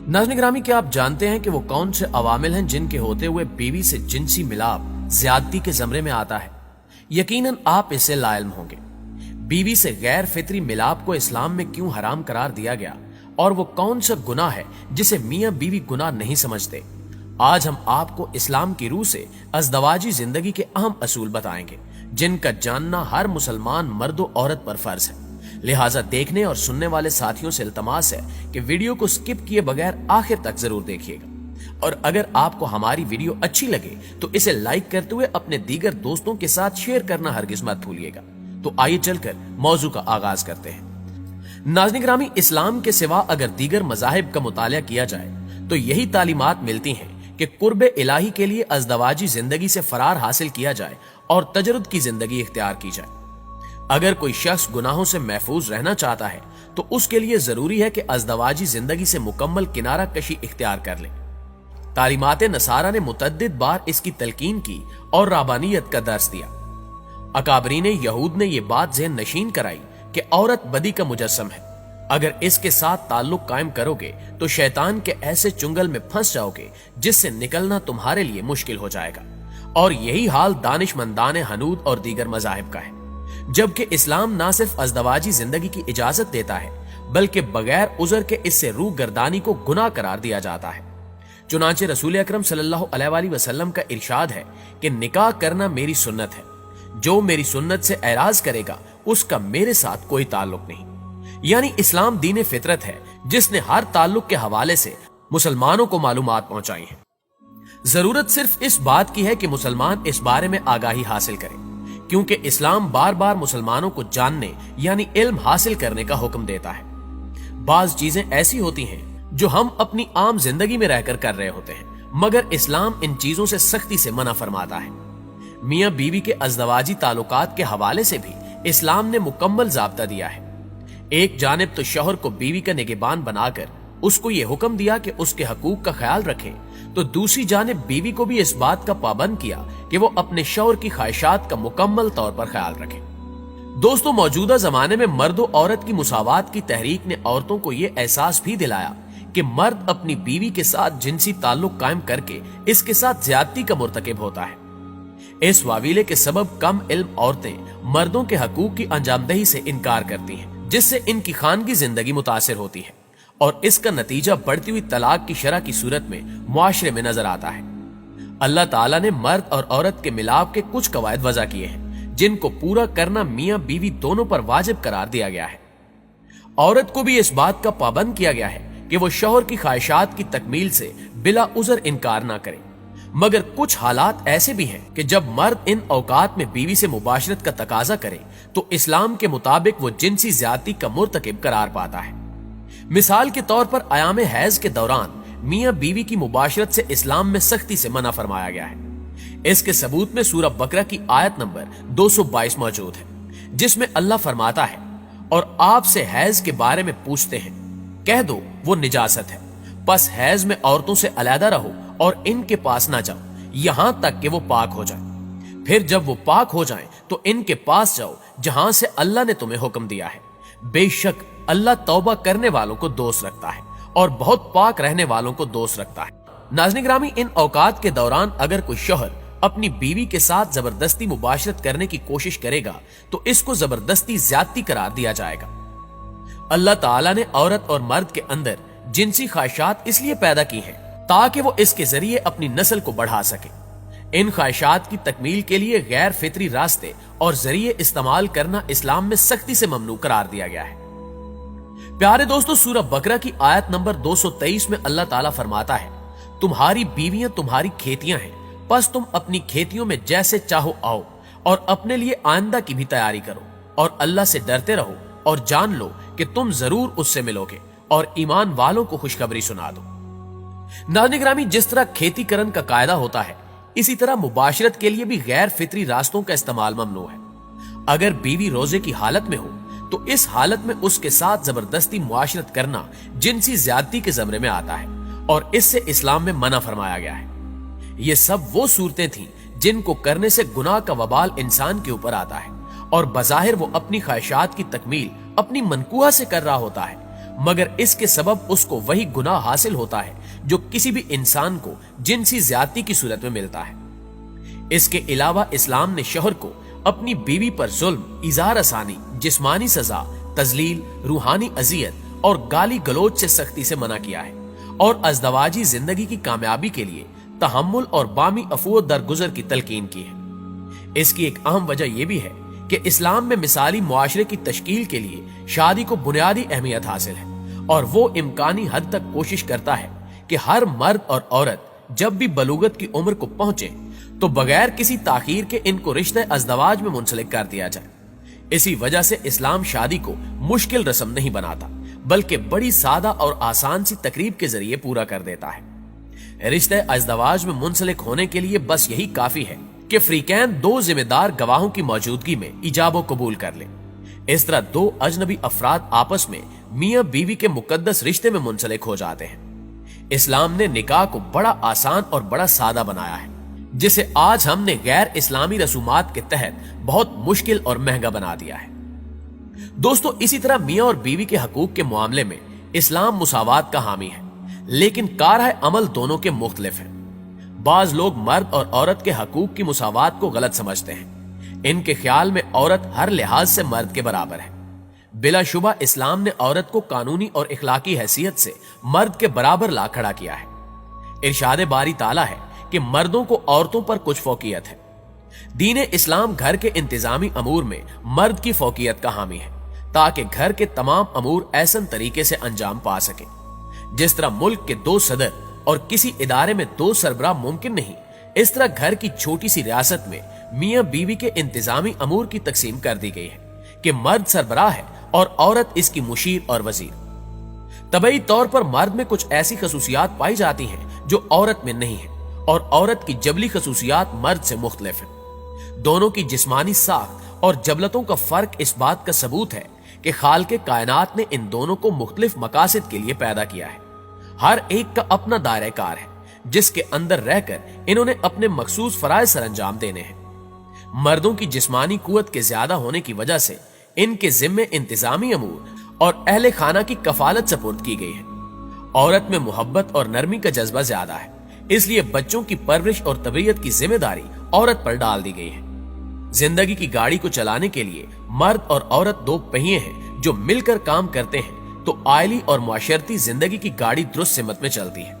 नाज़रीन ग्रामी, क्या आप जानते हैं कि वो कौन से अवामिल हैं जिनके होते हुए बीवी से जिनसी मिलाप ज्यादती के जमरे में आता है? यकीनन आप इससे लाइल्म होंगे। बीवी से गैर फितरी मिलाप को इस्लाम में क्यों हराम करार दिया गया और वो कौन सा गुनाह है जिसे मियां बीवी गुनाह नहीं समझते? आज हम आपको इस्लाम की रूह से अज़दवाजी जिंदगी के अहम असूल बताएंगे जिनका जानना हर मुसलमान मर्द और औरत पर फर्ज है। लिहाजा देखने और सुनने वाले साथियों से इल्तमास है कि वीडियो को स्किप किए बगैर आखिर तक जरूर देखिएगा, और अगर आपको हमारी वीडियो अच्छी लगे तो इसे लाइक करते हुए अपने दीगर दोस्तों के साथ शेयर करना हरगिज मत भूलिएगा। तो आइए चलकर मौजू का आगाज करते हैं। नाज़रीन ग्रामी, इस्लाम के सिवा अगर दीगर मज़ाहिब का मुतालिया किया जाए तो यही तालीमात मिलती हैं कि कुर्बे इलाही के लिए अज़दवाजी जिंदगी से फरार हासिल किया जाए और तजरुद की जिंदगी इख्तियार की जाए। अगर कोई शख्स गुनाहों से महफूज रहना चाहता है तो उसके लिए जरूरी है कि अज़दवाजी जिंदगी से मुकम्मल किनारा कशी इख्तियार कर ले। तालीमात नसारा ने मुतद्दिद बार इसकी तलकीन की और राबानियत का दर्स दिया। अकाबरीन यहूद ने यह बात ज़हन नशीन कराई कि औरत बदी का मुजस्सम है। अगर इसके साथ ताल्लुक कायम करोगे तो शैतान के ऐसे चुंगल में फंस जाओगे जिससे निकलना तुम्हारे लिए मुश्किल हो जाएगा। और यही हाल दानिशमंदान हनूद और दीगर मज़ाहिब का है। जबकि इस्लाम ना सिर्फ अज़दवाजी जिंदगी की इजाजत देता है बल्कि बगैर उज़र के इससे रूह गर्दानी को गुनाह करार दिया जाता है। चुनांचे रसूल अकरम सल्लल्लाहु अलैहि वसल्लम का इरशाद है कि निकाह करना मेरी सुन्नत है, जो मेरी सुन्नत से एराज करेगा उसका मेरे साथ कोई ताल्लुक नहीं। यानी इस्लाम दीन फितरत है जिसने हर ताल्लुक के हवाले से मुसलमानों को मालूमात पहुंचाई है। जरूरत सिर्फ इस बात की है कि मुसलमान इस बारे में आगाही हासिल करें, क्योंकि इस्लाम बार बार मुसलमानों को जानने यानी इल्म हासिल करने का हुक्म देता है। बाज चीजें ऐसी होती हैं जो हम अपनी आम जिंदगी में रहकर कर रहे होते हैं, मगर इस्लाम इन चीजों से सख्ती से मना फरमाता है। मियां बीवी के अज़दवाजी ताल्लुकात के हवाले से भी इस्लाम ने मुकम्मल ज़ाब्ता दिया है। एक जानिब तो शौहर को बीवी का निगहबान बनाकर उसको ये हुक्म दिया कि उसके हकूक का ख्याल रखे, तो दूसरी जानिब बीवी को भी इस बात का पाबंद किया कि वो अपने शौहर की ख्वाहिशात का मुकम्मल तौर पर ख्याल रखे। दोस्तों, मौजूदा जमाने में मर्द और औरत की मुसावात की तहरीक ने औरतों को यह एहसास भी दिलाया कि मर्द अपनी बीवी के साथ जिनसी ताल्लुक कायम करके इसके साथ ज्यादती का मुर्तकिब होता है। इस वावीले के सबब कम इल्म औरतें मर्दों के हकूक की अंजामदही से इनकार करती हैं, जिससे इनकी खानगी जिंदगी मुतासिर होती है और इसका नतीजा बढ़ती हुई तलाक की शरह की सूरत में मुआशरे में नजर आता है। अल्लाह ताला ने मर्द और औरत के मिलाप के कुछ कवायद वज़ा किए हैं जिनको पूरा करना मियां बीवी दोनों पर वाजिब करार दिया गया है। औरत को भी इस बात का पाबंद किया गया है कि वो शौहर की ख्वाहिशात की तकमील से बिला उज़र इनकार ना करे, मगर कुछ हालात ऐसे भी हैं कि जब मर्द इन औकात में बीवी से मुबाशरत का तकाजा करे तो इस्लाम के मुताबिक वो जिनसी ज्यादती का मुर्तकिब करार पाता है। मिसाल के तौर पर आयाम हैज के दौरान मियां बीवी की मुबाशरत से इस्लाम में सख्ती से मना फरमाया गया है। इसके सबूत में सूरह बकरा की आयत नंबर 222 मौजूद है, जिसमें अल्लाह फरमाता है, और आपसे हैज के बारे में पूछते हैं, कह दो वो निजासत है, बस हैज में औरतों से अलहदा रहो और इनके पास ना जाओ यहां तक कि वो पाक हो जाए। फिर जब वो पाक हो जाएं तो इनके पास जाओ जहां से अल्लाह ने तुम्हें हुक्म दिया है। बेशक अल्लाह तौबा करने वालों को दोस्त रखता है और बहुत पाक रहने वालों को दोस्त रखता है। नाज़रीन ग्रामी, इन औकात के दौरान अगर कोई शौहर अपनी बीवी के साथ जबरदस्ती मुबाशरत करने की कोशिश करेगा तो इसको जबरदस्ती ज्यादती करार दिया जाएगा। अल्लाह ताला ने औरत और मर्द के अंदर जिनसी ख्वाहिशात इसलिए पैदा की हैं ताकि वो इसके जरिए अपनी नस्ल को बढ़ा सके। इन ख्वाहिशात की तकमील के लिए गैर फितरी रास्ते और जरिए इस्तेमाल करना इस्लाम में सख्ती से ममनू करार दिया गया है। प्यारे दोस्तों, सूरह बकरा की आयत नंबर 223 में अल्लाह ताला फरमाता है, तुम्हारी बीवियां तुम्हारी खेतियां हैं, बस तुम अपनी खेतियों में जैसे चाहो आओ और अपने लिए आइंदा की भी तैयारी करो और अल्लाह से डरते रहो और जान लो कि तुम जरूर उससे मिलोगे और ईमान वालों को खुशखबरी सुना दो। नाज़रीन ग्रामी, जिस तरह खेती करन का कायदा होता है, इसी तरह मुबाशरत के लिए भी गैर फितरी रास्तों का इस्तेमाल ममनू है। अगर बीवी रोजे की हालत में हो तो इस हालत में उसके साथ जबरदस्ती मुआशरत करना जिनसी ज्यादती के जमरे में आता है और इससे इस्लाम में मना फरमाया गया है। ये सब वो सूरतें थीं जिनको करने से गुनाह का वबाल इंसान के ऊपर आता है और बज़ाहिर वो अपनी ख्वाहिशात की तकमील अपनी मनकूहा से कर रहा होता है, मगर इसके सबब उसको वही गुनाह हासिल होता है जो किसी भी इंसान को जिनसी ज्यादती की सूरत में मिलता है। इसके अलावा इस्लाम ने शौहर को अपनी बीवी पर जुल्म, इज़ार आसानी, जिस्मानी सजा, तजलील, रूहानी अजियत और गाली गलोच से सख्ती से मना किया है और अज़दवाजी जिंदगी की कामयाबी के लिए तहम्मुल और बामी अफू दरगुजर की तलकीन की है। इसकी एक अहम वजह यह भी है कि इस्लाम में मिसाली मुआशरे की तश्कील के लिए शादी को बुनियादी अहमियत हासिल है और वो इम्कानी हद तक कोशिश करता है कि हर मर्द और औरत जब भी बलूगत की उम्र को पहुंचे तो बगैर किसी ताखीर के इनको रिश्ते अज़दवाज में मुंसलिक कर दिया जाए। इसी वजह से इस्लाम शादी को मुश्किल रस्म नहीं बनाता बल्कि बड़ी सादा और आसान सी तकरीब के जरिए पूरा कर देता है। रिश्ते अज़दवाज में मुंसलिक होने के लिए बस यही काफी है कि फ्रीकैन दो जिम्मेदार गवाहों की मौजूदगी में इजाबो कबूल कर ले। इस तरह दो अजनबी अफराद आपस में मियां बीवी के मुकद्दस रिश्ते में मुंसलिक हो जाते हैं। इस्लाम ने निकाह को बड़ा आसान और बड़ा सादा बनाया है, जिसे आज हमने गैर इस्लामी रसूमात के तहत बहुत मुश्किल और महंगा बना दिया है। दोस्तों, इसी तरह मियां और बीवी के हकूक के मामले में इस्लाम मुसावात का हामी है, लेकिन कारह अमल दोनों के मुख्तलिफ है। बाज लोग मर्द और औरत के हकूक की मुसावात को गलत समझते हैं। इनके ख्याल में औरत हर लिहाज से मर्द के बराबर है। बिलाशुबा इस्लाम ने औरत को कानूनी और इखलाकी हैसियत से मर्द के बराबर ला खड़ा किया है। इरशाद बारी ताला है कि मर्दों को औरतों पर कुछ फौकियत है। दीन इस्लाम घर के इंतजामी अमूर में मर्द की फौकियत का हामी है ताकि घर के तमाम अमूर ऐसन तरीके से अंजाम पा सके। जिस तरह मुल्क के दो सदर और किसी इदारे में दो सरबराह मुमकिन नहीं, इस तरह घर की छोटी सी रियासत में मियां बीवी के इंतजामी अमूर की तकसीम कर दी गई है कि मर्द सरबराह है और औरत इसकी मुशीर और वजीर। तबई तौर पर मर्द में कुछ ऐसी खसूसियात पाई जाती हैं जो औरत में नहीं है और औरत की जबली खसूसियात मर्द से मुख्तलिफ है। दोनों की जिस्मानी साख्त और जबलतों का फर्क इस बात का सबूत है कि खालिक़े कायनात ने इन दोनों को मुख्तलिफ मकासद के लिए पैदा किया है। हर एक का अपना दायरा कार है जिसके अंदर रहकर इन्होंने अपने मखसूस फराइज सरअंजाम देने हैं। मर्दों की जिस्मानी कुव्वत के ज्यादा होने की वजह से इनके जिम्मे इंतजामी अमूर और अहले खाना की कफालत सपुर्द की गई है। औरत में मोहब्बत और नरमी का जज्बा ज्यादा है, इसलिए बच्चों की परवरिश और तरबियत की जिम्मेदारी औरत पर डाल दी गई है। जिंदगी की गाड़ी को चलाने के लिए मर्द और औरत दो पहिए हैं जो मिलकर काम करते हैं तो आयली और मुआशरती जिंदगी की गाड़ी दुरुस्त सिमत में चलती है।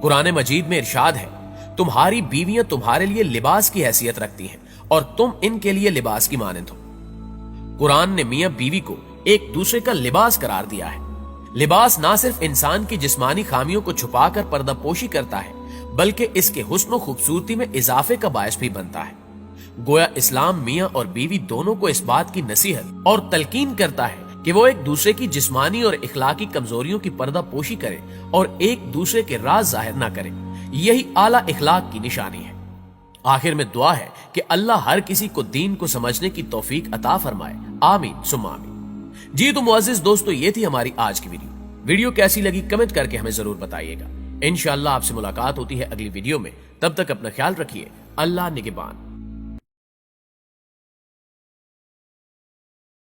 कुरान मजीद में इरशाद है, तुम्हारी बीवियां तुम्हारे लिए लिबास की हैसियत रखती हैं और तुम इनके लिए लिबास की मानंद हो। कुरान ने मियां बीवी को एक दूसरे का लिबास करार दिया है। लिबास ना सिर्फ इंसान की जिस्मानी खामियों को छुपाकर पर्दापोशी करता है बल्कि इसके हुस्न और खूबसूरती में इजाफे का बायस भी बनता है। गोया इस्लाम मियां और बीवी दोनों को इस बात की नसीहत और तलकीन करता है कि वो एक दूसरे की जिस्मानी और इखलाकी कमजोरियों की पर्दापोशी करें और एक दूसरे के राज जाहिर ना करें। यही आला इखलाक की निशानी है। आखिर में दुआ है कि अल्लाह हर किसी को दीन को समझने की तौफीक अता फरमाए। आमीन सुम्मा आमीन। जी तो मुअज़्ज़िज़ दोस्तों, ये थी हमारी आज की वीडियो कैसी लगी कमेंट करके हमें जरूर बताइएगा। इंशाअल्लाह आपसे मुलाकात होती है अगली वीडियो में। तब तक अपना ख्याल रखिए। अल्लाह निगहबान।